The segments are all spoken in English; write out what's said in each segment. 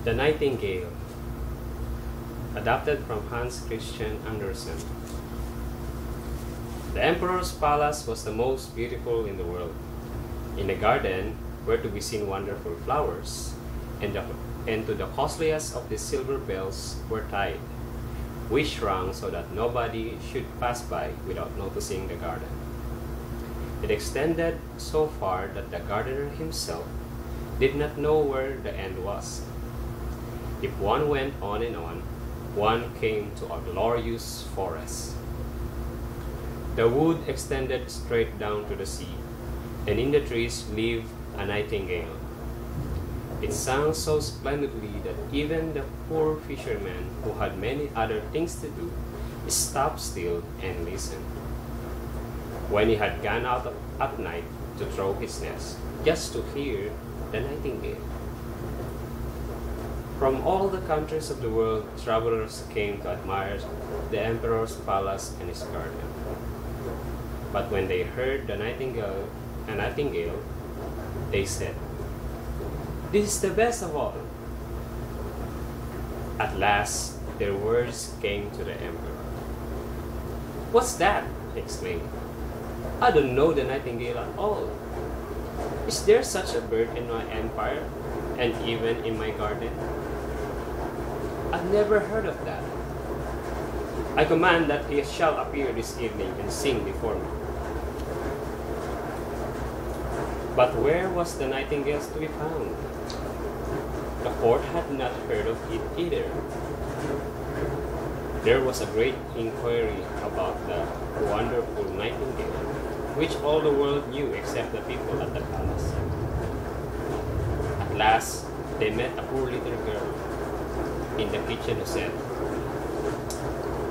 The Nightingale, adapted from Hans Christian Andersen. The emperor's palace was the most beautiful in the world. In the garden were to be seen wonderful flowers, and to the costliest of the silver bells were tied, which rang so that nobody should pass by without noticing the garden. It extended so far that the gardener himself did not know where the end was. If one went on and on, one came to a glorious forest. The wood extended straight down to the sea, and in the trees lived a nightingale. It sang so splendidly that even the poor fisherman, who had many other things to do, stopped still and listened. When he had gone out at night to throw his nets, just to hear the nightingale. From all the countries of the world, travelers came to admire the emperor's palace and his garden. But when they heard a nightingale, they said, "This is the best of all." At last, their words came to the emperor. "What's that?" he exclaimed. "I don't know the nightingale at all. Is there such a bird in my empire, and even in my garden? I've never heard of that. I command that he shall appear this evening and sing before me." But where was the nightingale to be found? The court had not heard of it either. There was a great inquiry about the wonderful nightingale, which all the world knew except the people at the palace. At last, they met a poor little girl in the kitchen who said,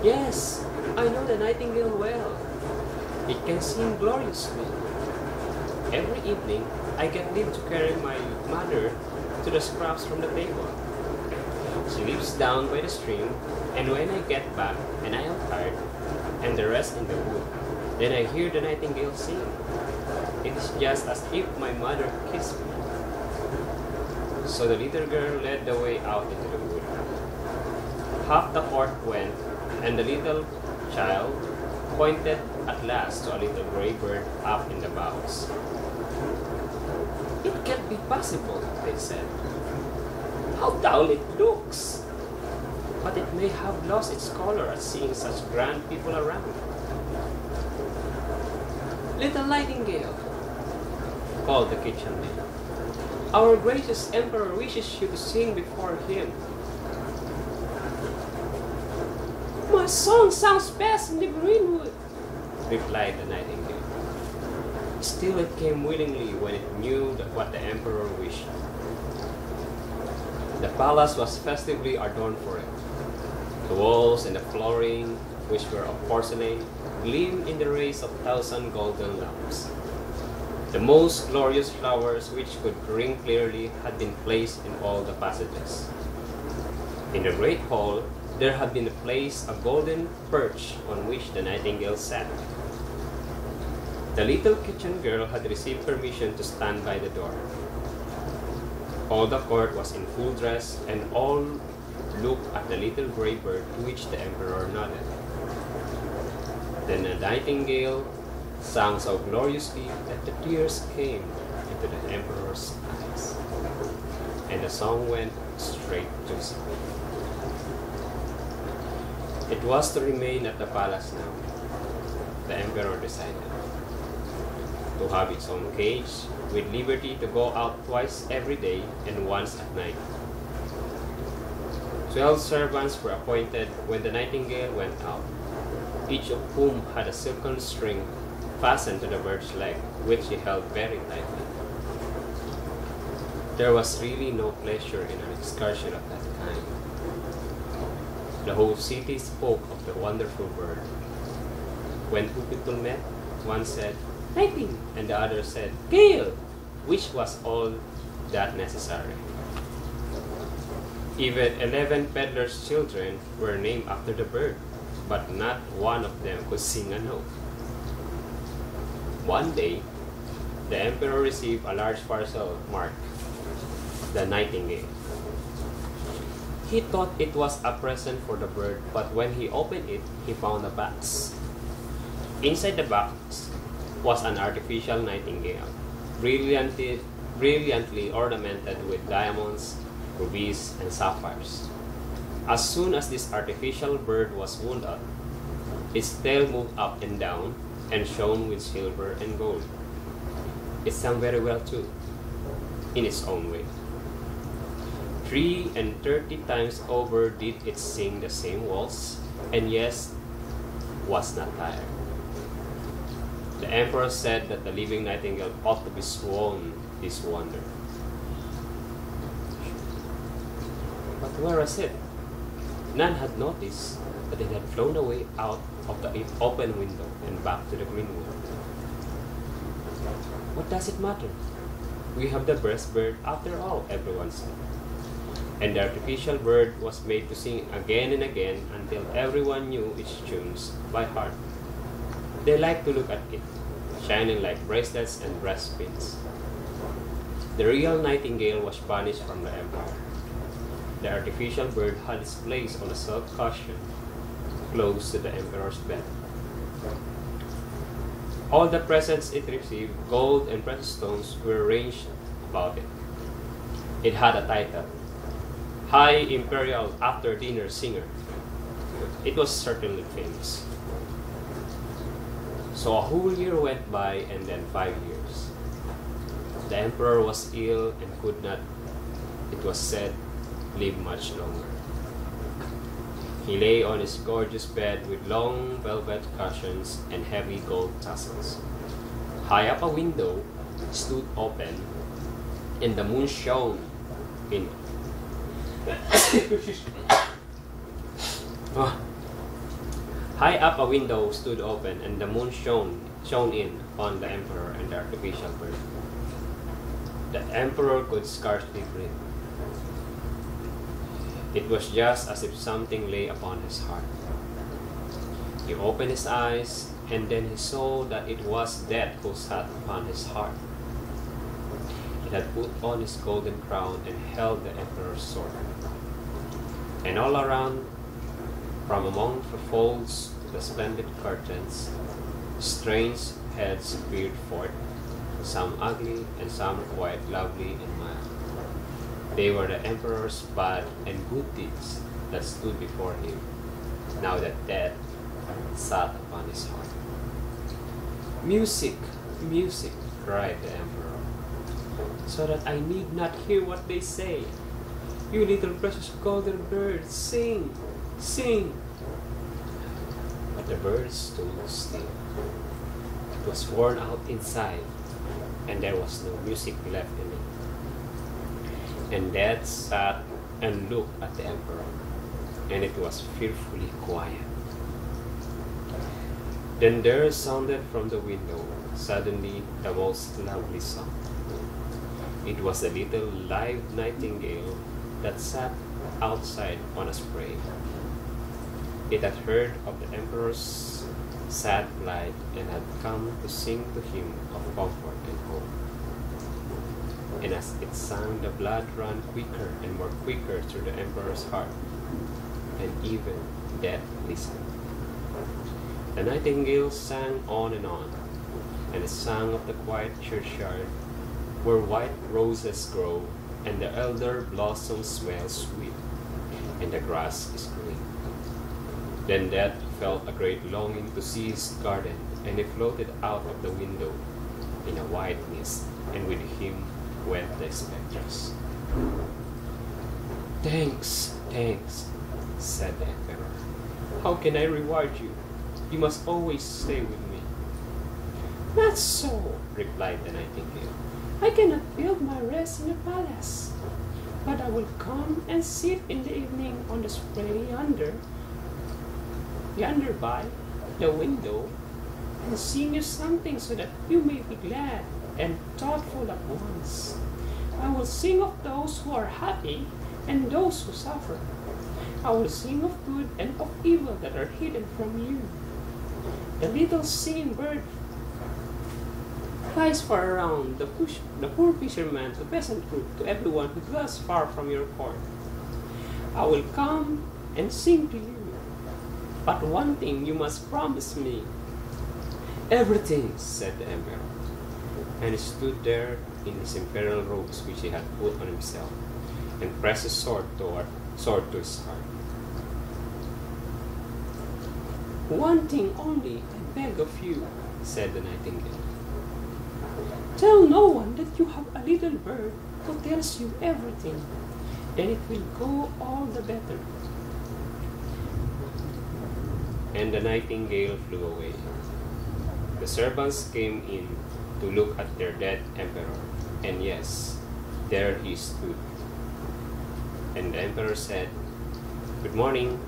"Yes, I know the nightingale well. It can sing gloriously. Every evening, I get leave to carry my mother to the scraps from the table. She lives down by the stream, and when I get back and I am tired, and the rest in the wood, then I hear the nightingale sing. It is just as if my mother kissed me." So the little girl led the way out into the wood. Half the court went, and the little child pointed at last to a little gray bird up in the boughs. "It can't be possible," they said. "How dull it looks! But it may have lost its color at seeing such grand people around." "Little nightingale," called the kitchen maid, "our gracious emperor wishes you to sing before him." "My song sounds best in the greenwood," replied the nightingale. Still it came willingly when it knew what the emperor wished. The palace was festively adorned for it. The walls and the flooring, which were of porcelain, gleamed in the rays of 1,000 golden lamps. The most glorious flowers which could ring clearly had been placed in all the passages. In the great hall, there had been placed a golden perch on which the nightingale sat. The little kitchen girl had received permission to stand by the door. All the court was in full dress, and all looked at the little gray bird to which the emperor nodded. Then the nightingale sang so gloriously that the tears came into the emperor's eyes, and the song went straight to his heart. It was to remain at the palace now, the emperor decided, to have its own cage, with liberty to go out twice every day and once at night. 12 servants were appointed when the nightingale went out, each of whom had a silken string fastened to the bird's leg, which he held very tightly. There was really no pleasure in an excursion of that kind. The whole city spoke of the wonderful bird. When two people met, one said, "Nighting," and the other said, "Gale," which was all that necessary. Even 11 peddlers' children were named after the bird, but not one of them could sing a note. One day, the emperor received a large parcel marked "The Nightingale." He thought it was a present for the bird, but when he opened it, he found a box. Inside the box was an artificial nightingale, brilliantly ornamented with diamonds, rubies, and sapphires. As soon as this artificial bird was wound up, its tail moved up and down and shone with silver and gold. It sang very well too, in its own way. 33 times over did it sing the same waltz, and yes, was not tired. The emperor said that the living nightingale ought to be shown this wonder. But where was it? None had noticed that it had flown away out of the open window and back to the greenwood. What does it matter? We have the best bird after all, everyone said. And the artificial bird was made to sing again and again until everyone knew its tunes by heart. They liked to look at it, shining like bracelets and breastpins. The real nightingale was banished from the empire. The artificial bird had its place on a silk cushion close to the emperor's bed. All the presents it received, gold and precious stones, were arranged about it. It had a title, High Imperial After Dinner Singer. It was certainly famous. So a whole year went by, and then 5 years. The emperor was ill and could not, it was said, live much longer. He lay on his gorgeous bed with long velvet cushions and heavy gold tassels. High up a window stood open, and the moon shone in. High up a window stood open, and the moon shone in on the emperor and the artificial bird. The emperor could scarcely breathe. It was just as if something lay upon his heart. He opened his eyes, and then he saw that it was Death who sat upon his heart. It had put on his golden crown and held the emperor's sword. And all around, from among the folds to the splendid curtains, strange heads peered forth, some ugly and some quite lovely and mild. They were the emperor's bad and good deeds that stood before him, now that Death sat upon his heart. Music, music, cried the emperor, so that I need not hear what they say. You little precious golden birds, sing, sing. But the birds stood still. It was worn out inside, and there was no music left in it. And Death sat and looked at the emperor, and it was fearfully quiet. Then there sounded from the window suddenly the most lovely song. It was a little live nightingale that sat outside on a spray. It had heard of the emperor's sad plight and had come to sing to him of comfort and hope. And as it sang, the blood ran quicker and more quicker through the emperor's heart, and even Death listened. The nightingale sang on, and it sang of the quiet churchyard where white roses grow, and the elder blossoms smell sweet, and the grass is green. Then Death felt a great longing to see his garden, and he floated out of the window in a white mist, and with him went the spectres. Thanks, thanks, said the emperor. How can I reward you? You must always stay with me. Not so, replied the nightingale. I cannot build my rest in a palace, but I will come and sit in the evening on the spray yonder by the window, and sing you something so that you may be glad and thoughtful at once. I will sing of those who are happy and those who suffer. I will sing of good and of evil that are hidden from you. The little singing bird flies far around, the poor fisherman, the peasant group, to everyone who dwells far from your court. I will come and sing to you. But one thing you must promise me. Everything, said the emperor. And he stood there in his imperial robes which he had put on himself, and pressed his sword to his heart. One thing only I beg of you, said the nightingale. Tell no one that you have a little bird who tells you everything, and it will go all the better. And the nightingale flew away. The servants came in to look at their dead emperor, and yes, there he stood. And the emperor said, "Good morning."